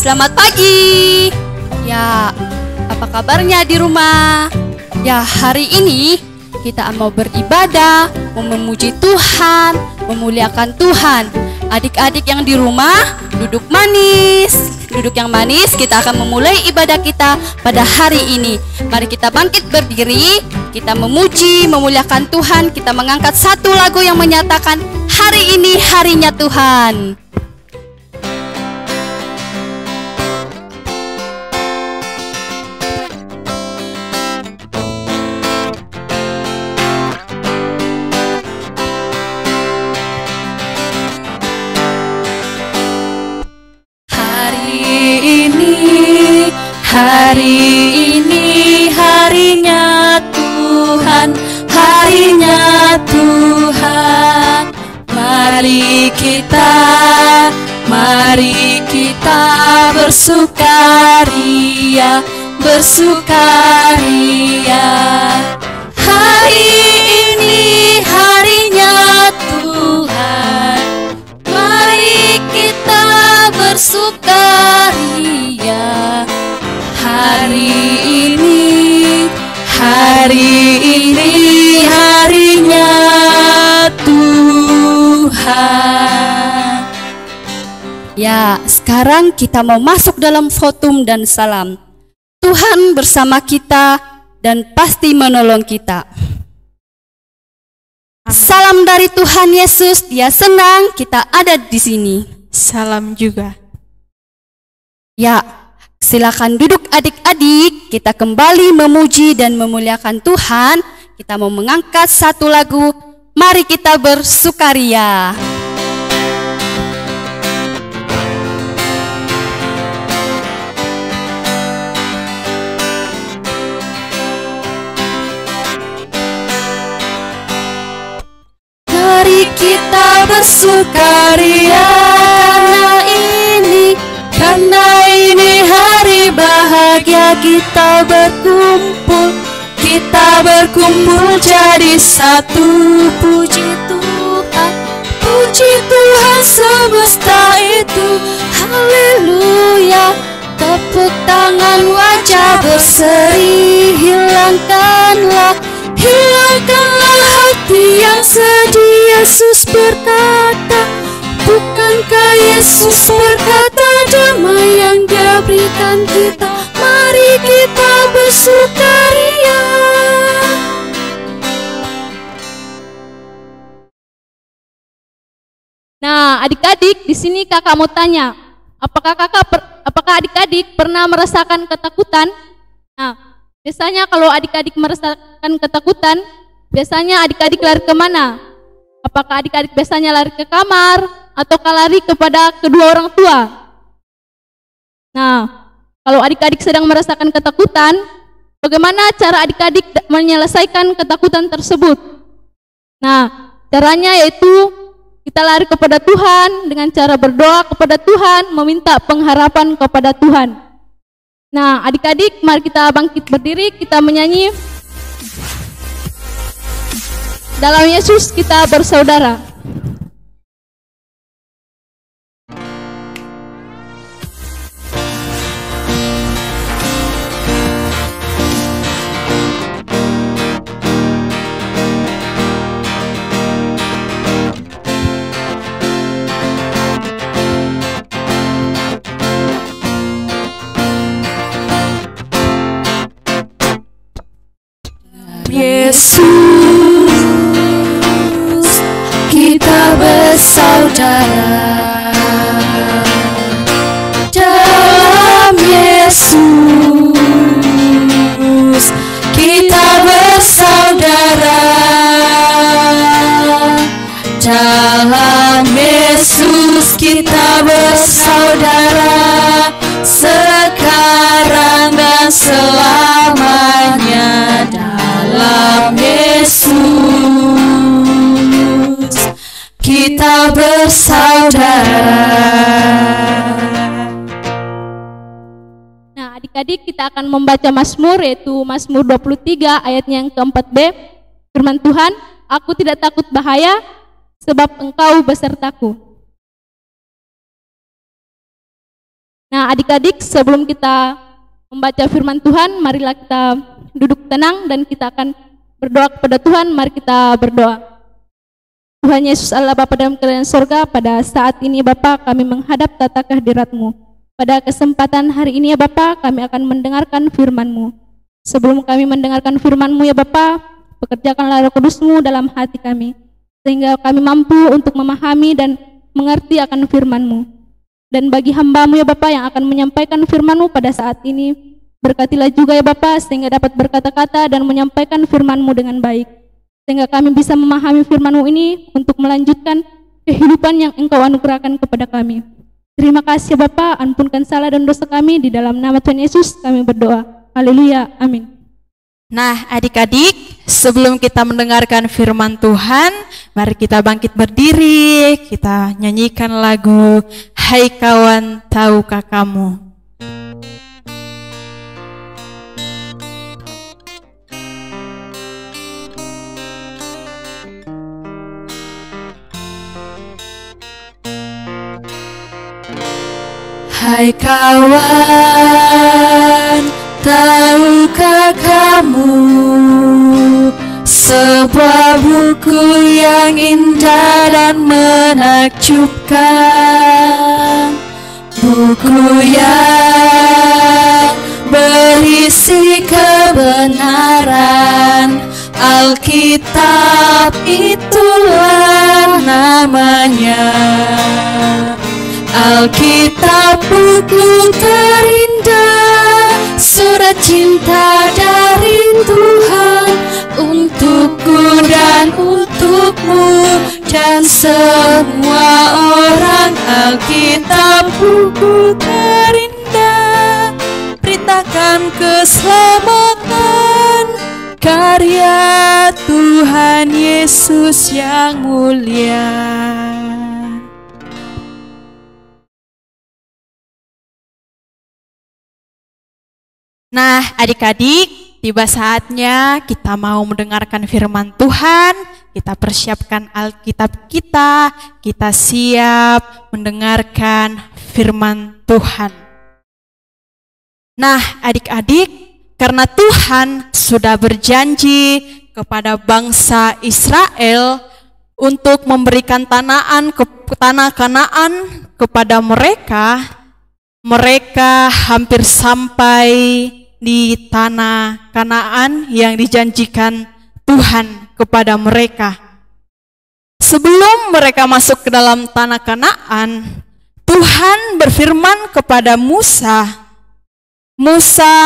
Selamat pagi. Ya, apa kabarnya di rumah? Ya, hari ini kita mau beribadah, mau memuji Tuhan, memuliakan Tuhan. Adik-adik yang di rumah, duduk manis. Duduk yang manis, kita akan memulai ibadah kita pada hari ini. Mari kita bangkit berdiri, kita memuji, memuliakan Tuhan. Kita mengangkat satu lagu yang menyatakan hari ini harinya Tuhan. Hari ini harinya Tuhan, harinya Tuhan. Mari kita bersukaria, bersukaria. Hari ini harinya Tuhan, mari kita bersukaria. Hari ini harinya Tuhan. Ya, sekarang kita mau masuk dalam fotum dan salam. Tuhan bersama kita dan pasti menolong kita. Salam dari Tuhan Yesus, Dia senang kita ada di sini. Salam juga. Ya, silakan duduk adik-adik, kita kembali memuji dan memuliakan Tuhan. Kita mau mengangkat satu lagu, mari kita bersukaria. Mari kita bersukaria karena ini hari bahagia. Kita berkumpul jadi satu. Puji Tuhan semesta itu, haleluya. Tepuk tangan, wajah berseri. Hilangkanlah hati yang sedih. Yesus berkata, bukankah Yesus berkata, damai yang Dia berikan kita. Mari kita bersukaria. Nah, adik-adik, di sini kakak mau tanya, apakah adik-adik pernah merasakan ketakutan? Nah, biasanya kalau adik-adik merasakan ketakutan, biasanya adik-adik lari kemana? Apakah adik-adik biasanya lari ke kamar atau lari kepada kedua orang tua? Nah, kalau adik-adik sedang merasakan ketakutan, bagaimana cara adik-adik menyelesaikan ketakutan tersebut? Nah, caranya yaitu kita lari kepada Tuhan dengan cara berdoa kepada Tuhan, meminta pengharapan kepada Tuhan. Nah, adik-adik, mari kita bangkit berdiri, kita menyanyi Dalam Yesus kita bersaudara. Yesus, kita bersaudara. Dalam Yesus, kita bersaudara. Dalam Yesus, kita bersaudara. Sekarang dan selamanya. Dalam Yesus kita bersaudara. Nah, adik-adik, kita akan membaca Mazmur, yaitu Mazmur 23 ayatnya yang ke-4b. Firman Tuhan, aku tidak takut bahaya, sebab Engkau besertaku. Nah, Nah, adik-adik, sebelum kita membaca firman Tuhan, marilah kita duduk tenang dan kita akan berdoa kepada Tuhan. Mari kita berdoa. Tuhan Yesus Allah Bapa dalam kerajaan sorga, pada saat ini Bapa kami menghadap tata kehadirat-Mu. Pada kesempatan hari ini ya Bapa, kami akan mendengarkan firman-Mu. Sebelum kami mendengarkan firman-Mu ya Bapa, pekerjakanlah Roh Kudus-Mu dalam hati kami, sehingga kami mampu untuk memahami dan mengerti akan firman-Mu. Dan bagi hamba-Mu ya Bapa yang akan menyampaikan firman-Mu pada saat ini, berkatilah juga ya Bapa, sehingga dapat berkata-kata dan menyampaikan firman-Mu dengan baik, sehingga kami bisa memahami firman-Mu ini untuk melanjutkan kehidupan yang Engkau anugerahkan kepada kami. Terima kasih ya Bapa, ampunkan salah dan dosa kami, di dalam nama Tuhan Yesus kami berdoa. Haleluya, amin. Nah, adik-adik, sebelum kita mendengarkan firman Tuhan, mari kita bangkit berdiri, kita nyanyikan lagu Hai Kawan Tahukah Kamu. Hai kawan, tahukah kamu sebuah buku yang indah dan menakjubkan, buku yang berisi kebenaran, Alkitab itulah namanya. Alkitab buku terindah, surat cinta dari Tuhan untukku dan untukmu dan semua orang. Alkitab buku terindah, beritakan keselamatan, karya Tuhan Yesus yang mulia. Nah, adik-adik, tiba saatnya kita mau mendengarkan firman Tuhan. Kita persiapkan Alkitab kita siap mendengarkan firman Tuhan. Nah, adik-adik, karena Tuhan sudah berjanji kepada bangsa Israel untuk memberikan tanah Kanaan kepada mereka, mereka hampir sampai di tanah Kanaan yang dijanjikan Tuhan kepada mereka. Sebelum mereka masuk ke dalam tanah Kanaan, Tuhan berfirman kepada Musa, "Musa,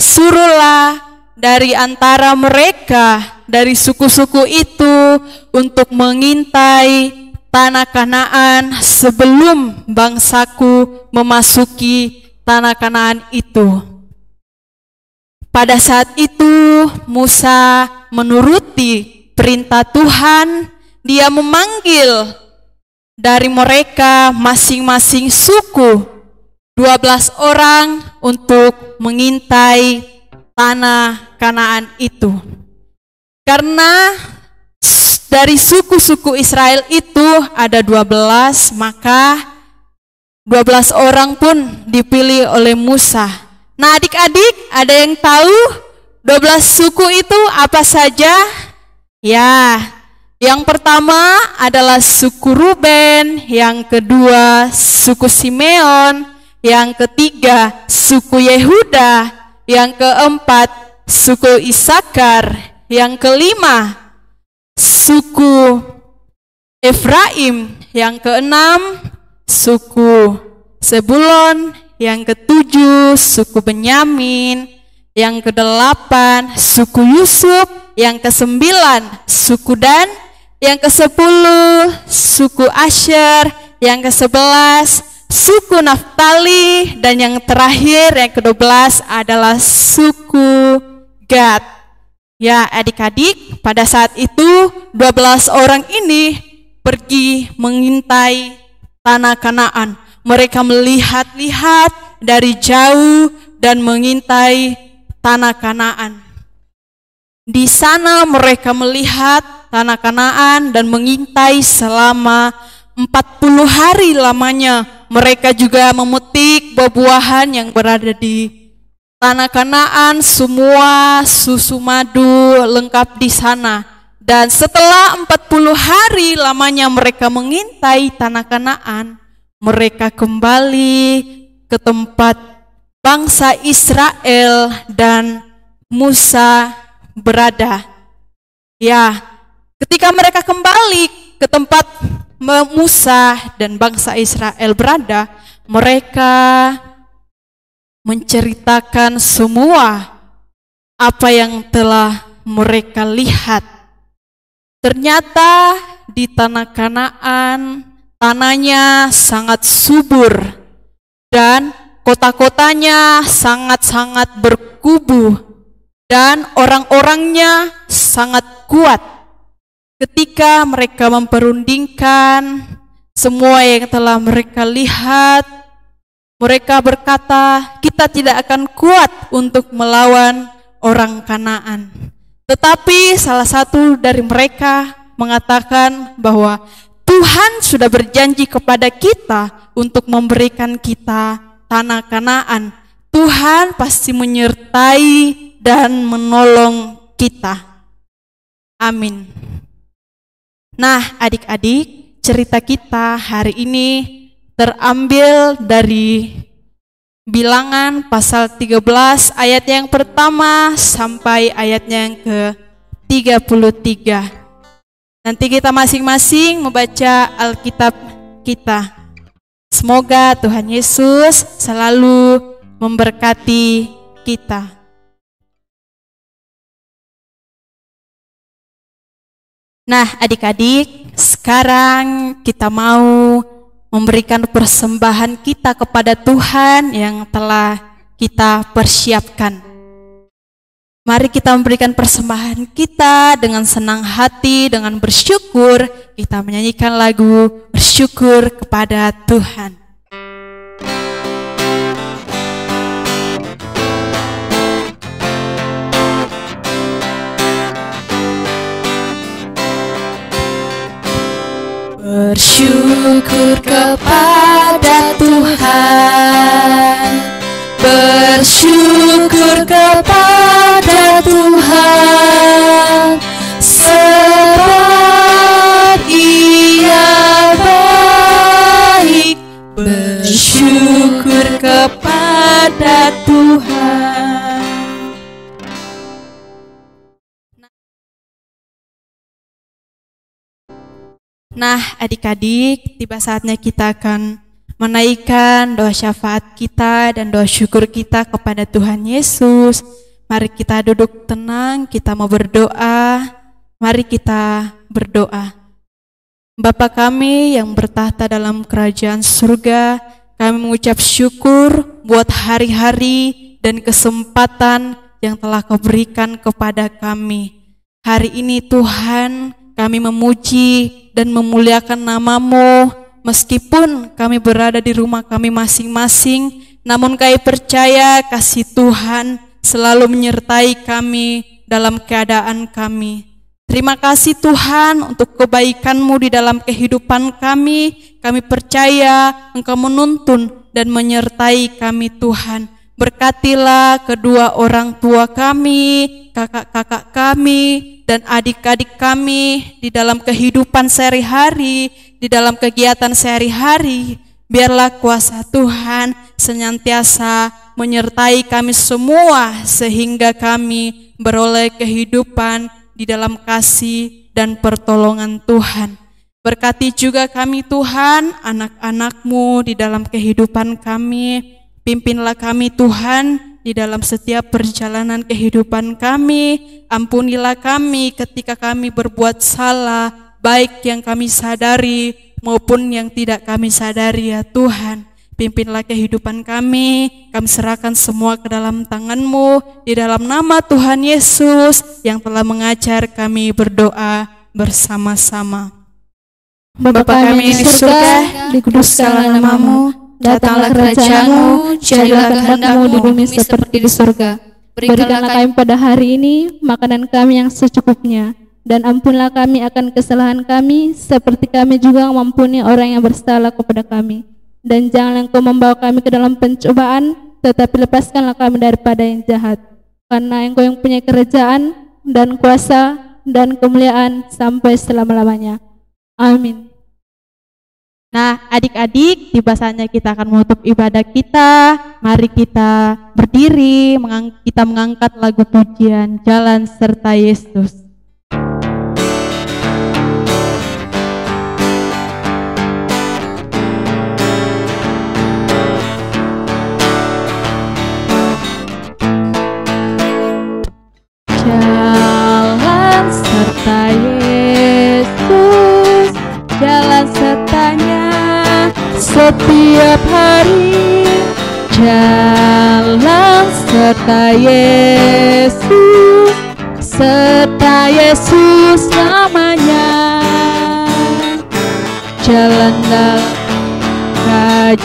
suruhlah dari antara mereka, dari suku-suku itu untuk mengintai tanah Kanaan sebelum bangsaku memasuki tanah Kanaan itu." Pada saat itu Musa menuruti perintah Tuhan. Dia memanggil dari mereka masing-masing suku 12 orang untuk mengintai tanah Kanaan itu. Karena dari suku-suku Israel itu ada 12, maka 12 orang pun dipilih oleh Musa. Nah, adik-adik, ada yang tahu 12 suku itu apa saja? Ya, yang pertama adalah suku Ruben, yang kedua suku Simeon, yang ketiga suku Yehuda, yang keempat suku Isakar, yang kelima suku Efraim, yang keenam suku Zebulon, yang ketujuh suku Benyamin, yang kedelapan suku Yusuf, yang kesembilan suku Dan, yang kesepuluh suku Asher, yang ke-11 suku Naftali, dan yang terakhir yang ke-12 adalah suku Gad. Ya, adik-adik, pada saat itu 12 orang ini pergi mengintai tanah Kanaan. Mereka melihat-lihat dari jauh dan mengintai tanah Kanaan. Di sana mereka melihat tanah Kanaan dan mengintai selama 40 hari lamanya mereka juga memetik buah-buahan yang berada di tanah Kanaan, semua susu madu lengkap di sana. Dan setelah 40 hari lamanya mereka mengintai tanah Kanaan, mereka kembali ke tempat bangsa Israel dan Musa berada. Ya, ketika mereka kembali ke tempat Musa dan bangsa Israel berada, mereka menceritakan semua apa yang telah mereka lihat. Ternyata di tanah Kanaan, tanahnya sangat subur dan kota-kotanya sangat-sangat berkubu dan orang-orangnya sangat kuat. Ketika mereka memperundingkan semua yang telah mereka lihat, mereka berkata, kita tidak akan kuat untuk melawan orang Kanaan. Tetapi salah satu dari mereka mengatakan bahwa Tuhan sudah berjanji kepada kita untuk memberikan kita tanah Kanaan. Tuhan pasti menyertai dan menolong kita. Amin. Nah, adik-adik, cerita kita hari ini terambil dari Bilangan pasal 13 ayat yang pertama sampai ayatnya yang ke-33. Nanti kita masing-masing membaca Alkitab kita. Semoga Tuhan Yesus selalu memberkati kita. Nah, adik-adik, sekarang kita mau memberikan persembahan kita kepada Tuhan yang telah kita persiapkan. Mari kita memberikan persembahan kita dengan senang hati, dengan bersyukur. Kita menyanyikan lagu bersyukur kepada Tuhan. Bersyukur kepada Tuhan, bersyukur kepada Tuhan, sebab Ia baik. Bersyukur kepada Tuhan. Nah, adik-adik, tiba saatnya kita akan menaikkan doa syafaat kita dan doa syukur kita kepada Tuhan Yesus. Mari kita duduk tenang, kita mau berdoa. Mari kita berdoa. Bapa kami yang bertahta dalam kerajaan surga, kami mengucap syukur buat hari-hari dan kesempatan yang telah Kau berikan kepada kami. Hari ini Tuhan, kami memuji dan memuliakan nama-Mu, meskipun kami berada di rumah kami masing-masing, namun kami percaya kasih Tuhan selalu menyertai kami dalam keadaan kami. Terima kasih Tuhan untuk kebaikan-Mu di dalam kehidupan kami. Kami percaya Engkau menuntun dan menyertai kami Tuhan. Berkatilah kedua orang tua kami, kakak-kakak kami, dan adik-adik kami di dalam kehidupan sehari-hari, di dalam kegiatan sehari-hari. Biarlah kuasa Tuhan senantiasa menyertai kami semua sehingga kami beroleh kehidupan di dalam kasih dan pertolongan Tuhan. Berkati juga kami Tuhan, anak-anak-Mu di dalam kehidupan kami. Pimpinlah kami Tuhan di dalam setiap perjalanan kehidupan kami. Ampunilah kami ketika kami berbuat salah, baik yang kami sadari maupun yang tidak kami sadari ya Tuhan. Pimpinlah kehidupan kami serahkan semua ke dalam tangan-Mu. Di dalam nama Tuhan Yesus yang telah mengajar kami berdoa bersama-sama. Bapa kami di surga, dikuduskanlah nama-Mu. Datanglah kerajaan-Mu, jadilah kehendak-Mu di bumi seperti di surga. Berikanlah kami pada hari ini makanan kami yang secukupnya, dan ampunlah kami akan kesalahan kami, seperti kami juga mengampuni orang yang bersalah kepada kami. Dan janganlah Engkau membawa kami ke dalam pencobaan, tetapi lepaskanlah kami daripada yang jahat. Karena Engkau yang punya kerajaan dan kuasa dan kemuliaan sampai selama-lamanya. Amin. Nah, adik-adik, tiba saatnya kita akan menutup ibadah kita. Mari kita berdiri, kita mengangkat lagu pujian Jalan Serta Yesus. Jalan serta Yesus, jalan sertanya setiap hari. Jalan serta Yesus namanya.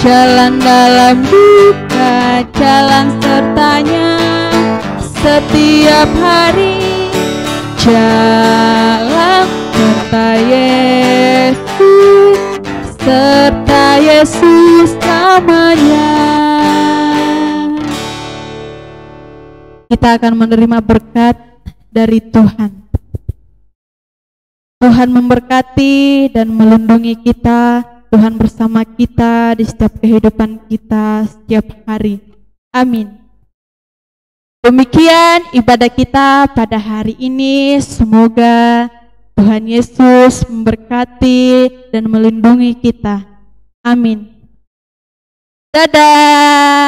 Jalan dalam duka, jalan sertanya setiap hari. Jalan serta Yesus namanya. Kita akan menerima berkat dari Tuhan. Tuhan memberkati dan melindungi kita. Tuhan bersama kita di setiap kehidupan kita setiap hari. Amin. Demikian ibadah kita pada hari ini. Semoga Tuhan Yesus memberkati dan melindungi kita. Amin. Dadah.